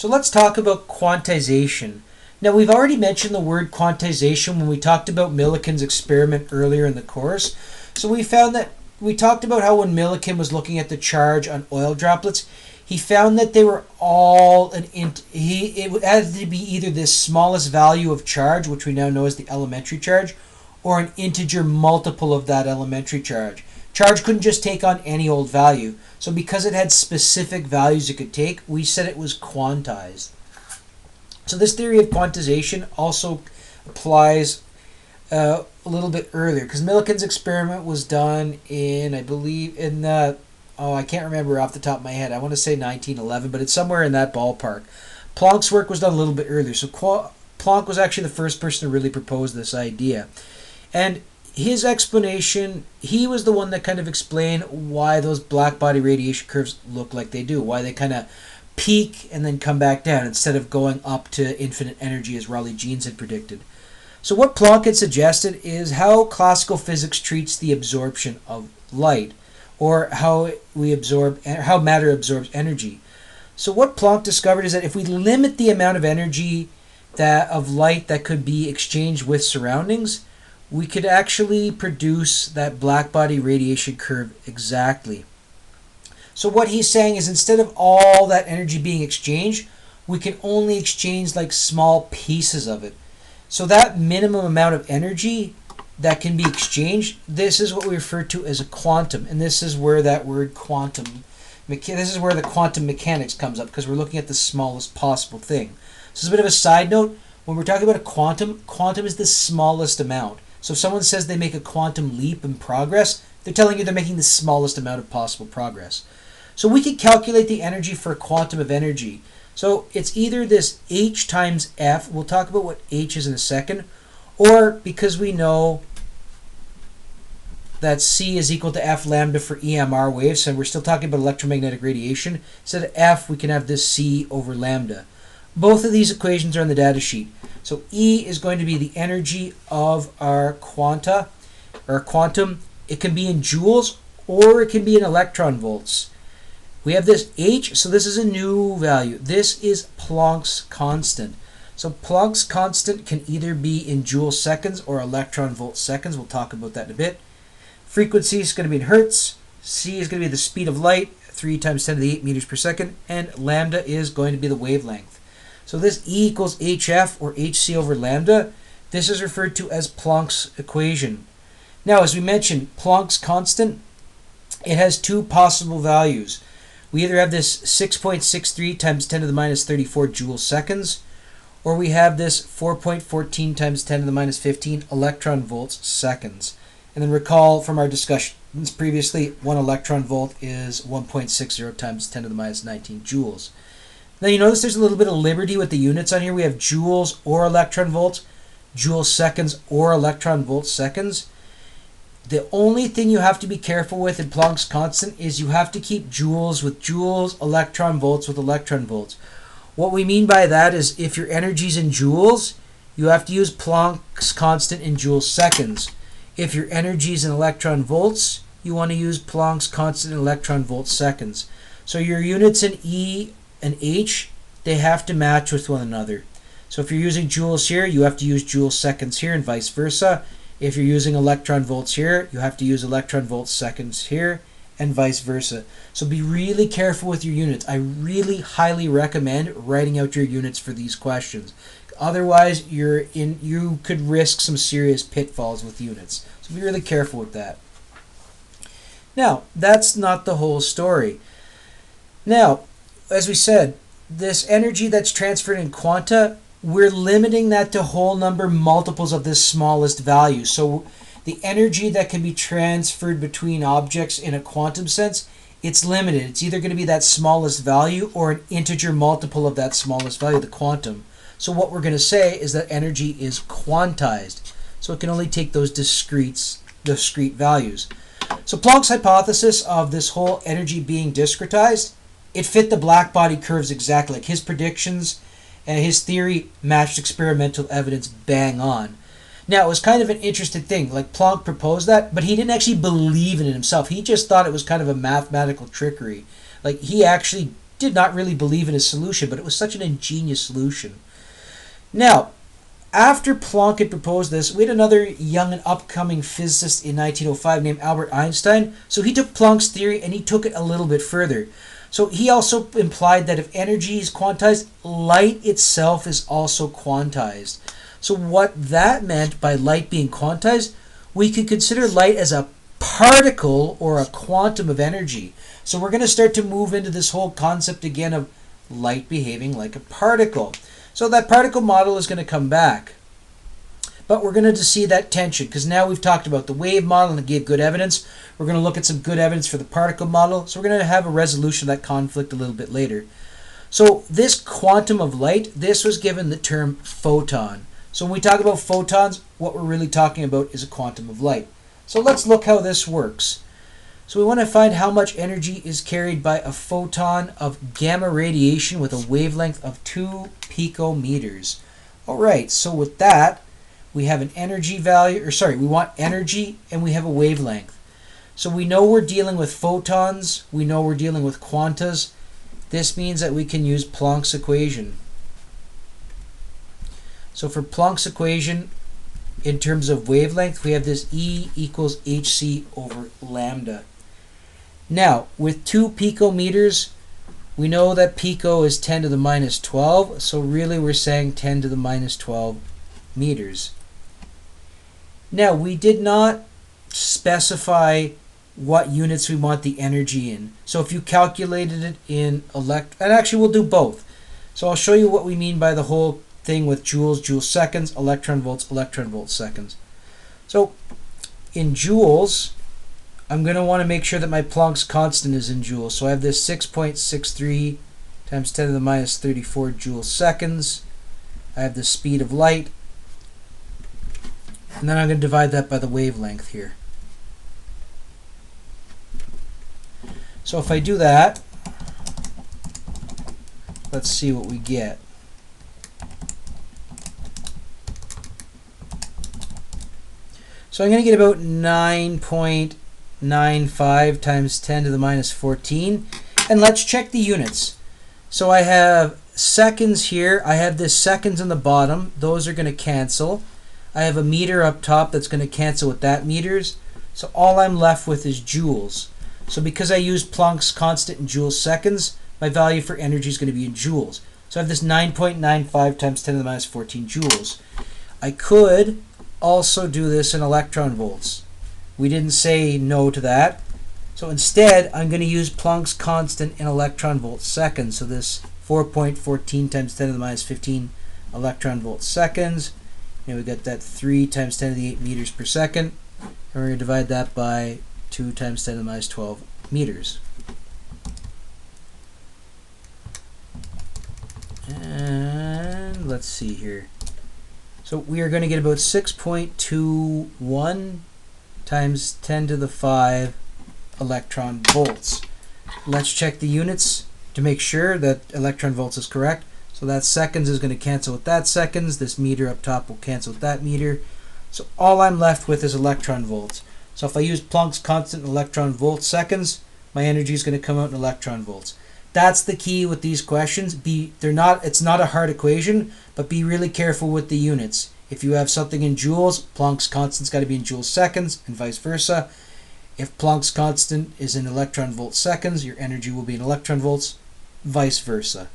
So let's talk about quantization. Now, we've already mentioned the word quantization when we talked about Millikan's experiment earlier in the course. So we found that we talked about how when Millikan was looking at the charge on oil droplets, he found that they were all it had to be either this smallest value of charge, which we now know as the elementary charge, or an integer multiple of that elementary charge. Charge couldn't just take on any old value. So because it had specific values it could take, we said it was quantized. So this theory of quantization also applies a little bit earlier, because Millikan's experiment was done in, I believe, I can't remember off the top of my head. I want to say 1911, but it's somewhere in that ballpark. Planck's work was done a little bit earlier. So Planck was actually the first person to really propose this idea. And his explanation, he was the one that kind of explained why those black body radiation curves look like they do, why they kind of peak and then come back down instead of going up to infinite energy as Rayleigh-Jeans had predicted. So what Planck had suggested is how classical physics treats the absorption of light, or how matter absorbs energy. So what Planck discovered is that if we limit the amount of energy of light that could be exchanged with surroundings, we could actually produce that black body radiation curve exactly. So what he's saying is, instead of all that energy being exchanged, we can only exchange like small pieces of it. So that minimum amount of energy that can be exchanged, this is what we refer to as a quantum. And this is where that word quantum, this is where the quantum mechanics comes up, because we're looking at the smallest possible thing. So as a bit of a side note, when we're talking about a quantum is the smallest amount. So if someone says they make a quantum leap in progress, they're telling you they're making the smallest amount of possible progress. So we could calculate the energy for a quantum of energy. So it's either this h times f, we'll talk about what h is in a second, or because we know that c is equal to f lambda for EMR waves, and we're still talking about electromagnetic radiation, instead of f we can have this c over lambda. Both of these equations are on the data sheet. So E is going to be the energy of our quanta, or quantum. It can be in joules or it can be in electron volts. We have this H, so this is a new value. This is Planck's constant. So Planck's constant can either be in joule seconds or electron volt seconds. We'll talk about that in a bit. Frequency is going to be in hertz. C is going to be the speed of light, 3 times 10 to the 8 meters per second. And lambda is going to be the wavelength. So this E equals HF, or HC over lambda. This is referred to as Planck's equation. Now, as we mentioned, Planck's constant, it has two possible values. We either have this 6.63 times 10 to the minus 34 joule seconds, or we have this 4.14 times 10 to the minus 15 electron volts seconds. And then recall from our discussions previously, 1 electron volt is 1.60 times 10 to the minus 19 joules. Now you notice there's a little bit of liberty with the units on here. We have joules or electron volts, joule seconds or electron volt seconds. The only thing you have to be careful with in Planck's constant is you have to keep joules with joules, electron volts with electron volts. What we mean by that is if your energy is in joules, you have to use Planck's constant in joule seconds. If your energy is in electron volts, you want to use Planck's constant in electron volt seconds. So your units in E and H, they have to match with one another. So if you're using joules here, you have to use joule seconds here, and vice versa. If you're using electron volts here, you have to use electron volt seconds here, and vice versa. So be really careful with your units. I really highly recommend writing out your units for these questions. Otherwise, you could risk some serious pitfalls with units. So be really careful with that. Now, that's not the whole story. Now, as we said, this energy that's transferred in quanta, we're limiting that to whole number multiples of this smallest value. So the energy that can be transferred between objects in a quantum sense, it's limited. It's either going to be that smallest value or an integer multiple of that smallest value, the quantum. So what we're going to say is that energy is quantized. So it can only take those discrete values. So Planck's hypothesis of this whole energy being discretized, it fit the black body curves exactly. Like his predictions and his theory matched experimental evidence bang on. Now, it was kind of an interesting thing. Like Planck proposed that, but he didn't actually believe in it himself. He just thought it was kind of a mathematical trickery. Like he actually did not really believe in his solution, but it was such an ingenious solution. Now, after Planck had proposed this, we had another young and upcoming physicist in 1905 named Albert Einstein. So he took Planck's theory and he took it a little bit further. So he also implied that if energy is quantized, light itself is also quantized. So what that meant by light being quantized, we could consider light as a particle or a quantum of energy. So we're going to start to move into this whole concept again of light behaving like a particle. So that particle model is going to come back. But we're going to see that tension, because now we've talked about the wave model and it gave good evidence. We're going to look at some good evidence for the particle model. So we're going to have a resolution of that conflict a little bit later. So this quantum of light, this was given the term photon. So when we talk about photons, what we're really talking about is a quantum of light. So let's look how this works. So we want to find how much energy is carried by a photon of gamma radiation with a wavelength of 2 picometers. All right, so with that, we have an energy value, we want energy and we have a wavelength. So we know we're dealing with photons, we know we're dealing with quantas. This means that we can use Planck's equation. So for Planck's equation, in terms of wavelength, we have this E equals hc over lambda. Now, with 2 picometers, we know that pico is 10 to the minus 12, so really we're saying 10 to the minus 12 meters. Now, we did not specify what units we want the energy in. So if you calculated it in and actually we'll do both. So I'll show you what we mean by the whole thing with joules, joule seconds, electron volts seconds. So in joules, I'm going to want to make sure that my Planck's constant is in joules. So I have this 6.63 times 10 to the minus 34 joule seconds. I have the speed of light. And then I'm going to divide that by the wavelength here. So if I do that, let's see what we get. So I'm going to get about 9.95 times 10 to the minus 14. And let's check the units. So I have seconds here. I have this seconds on the bottom. Those are going to cancel. I have a meter up top that's going to cancel with that meters. So all I'm left with is joules. So because I used Planck's constant in joule seconds, my value for energy is going to be in joules. So I have this 9.95 times 10 to the minus 14 joules. I could also do this in electron volts. We didn't say no to that. So instead, I'm going to use Planck's constant in electron volts seconds. So this 4.14 times 10 to the minus 15 electron volts seconds. And we got that 3 times 10 to the 8 meters per second. And we're going to divide that by 2 times 10 to the minus 12 meters. And let's see here. So we are going to get about 6.21 times 10 to the 5 electron volts. Let's check the units to make sure that electron volts is correct. So that seconds is going to cancel with that seconds. This meter up top will cancel with that meter. So all I'm left with is electron volts. So if I use Planck's constant in electron volts seconds, my energy is going to come out in electron volts. That's the key with these questions. It's not a hard equation, but be really careful with the units. If you have something in joules, Planck's constant's got to be in joule seconds, and vice versa. If Planck's constant is in electron volt seconds, your energy will be in electron volts, vice versa.